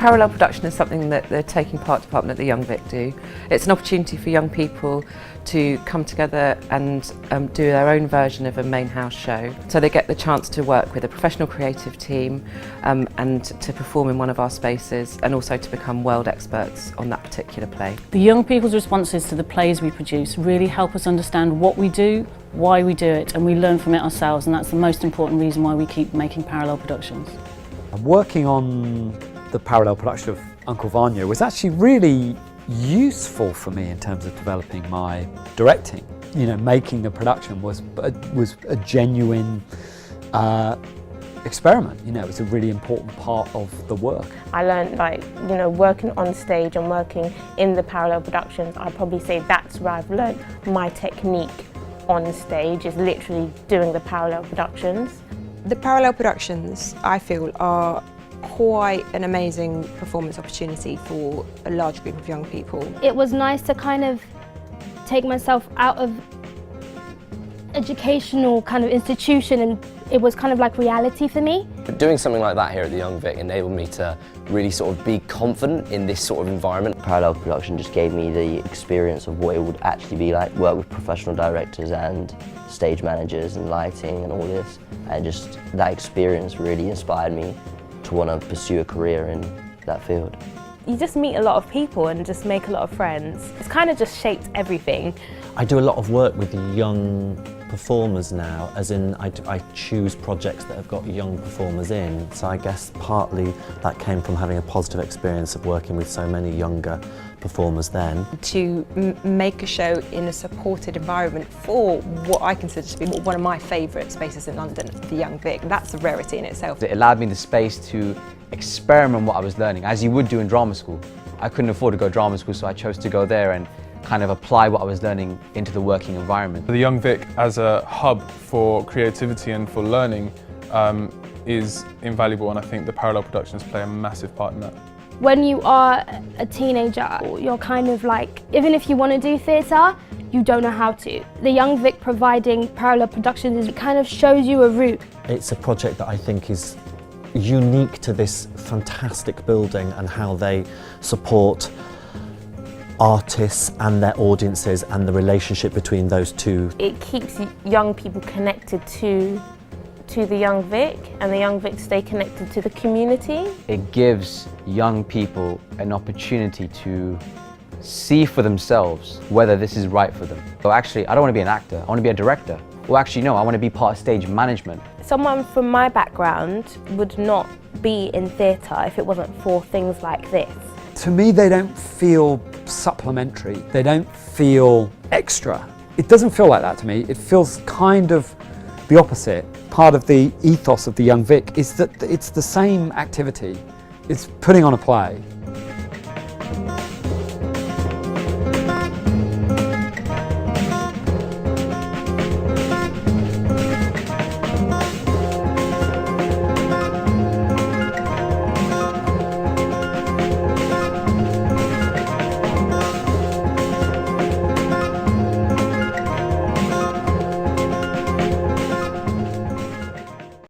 Parallel production is something that the Taking Part department at the Young Vic do. It's an opportunity for young people to come together and do their own version of a main house show. So they get the chance to work with a professional creative team and to perform in one of our spaces, and also to become world experts on that particular play. The young people's responses to the plays we produce really help us understand what we do, why we do it, and we learn from it ourselves, and that's the most important reason why we keep making parallel productions. Working on the parallel production of Uncle Vanya was actually really useful for me in terms of developing my directing. You know, making the production was a genuine experiment. You know, it was a really important part of the work. I learned, like, you know, working on stage and working in the parallel productions. I'd probably say that's where I've learned my technique on stage, is literally doing the parallel productions. The parallel productions, I feel, are quite an amazing performance opportunity for a large group of young people. It was nice to kind of take myself out of educational kind of institution, and it was kind of like reality for me. Doing something like that here at the Young Vic enabled me to really sort of be confident in this sort of environment. Parallel production just gave me the experience of what it would actually be like, work with professional directors and stage managers and lighting and all this, and just that experience really inspired me to want to pursue a career in that field. You just meet a lot of people and just make a lot of friends. It's kind of just shaped everything. I do a lot of work with young performers now, as in I choose projects that have got young performers in, so I guess partly that came from having a positive experience of working with so many younger performers then. To make a show in a supported environment for what I consider to be one of my favourite spaces in London, the Young Vic, that's a rarity in itself. It allowed me the space to experiment what I was learning, as you would do in drama school. I couldn't afford to go to drama school, so I chose to go there and kind of apply what I was learning into the working environment. The Young Vic as a hub for creativity and for learning is invaluable, and I think the parallel productions play a massive part in that. When you are a teenager, you're kind of like, even if you want to do theatre, you don't know how to. The Young Vic providing parallel productions, it kind of shows you a route. It's a project that I think is unique to this fantastic building and how they support artists and their audiences and the relationship between those two. It keeps young people connected to the Young Vic, and the Young Vic stay connected to the community. It gives young people an opportunity to see for themselves whether this is right for them. So actually, I don't want to be an actor, I want to be a director. Or actually, no, I want to be part of stage management. Someone from my background would not be in theatre if it wasn't for things like this. To me, they don't feel supplementary. They don't feel extra. It doesn't feel like that to me. It feels kind of the opposite. Part of the ethos of the Young Vic is that it's the same activity. It's putting on a play.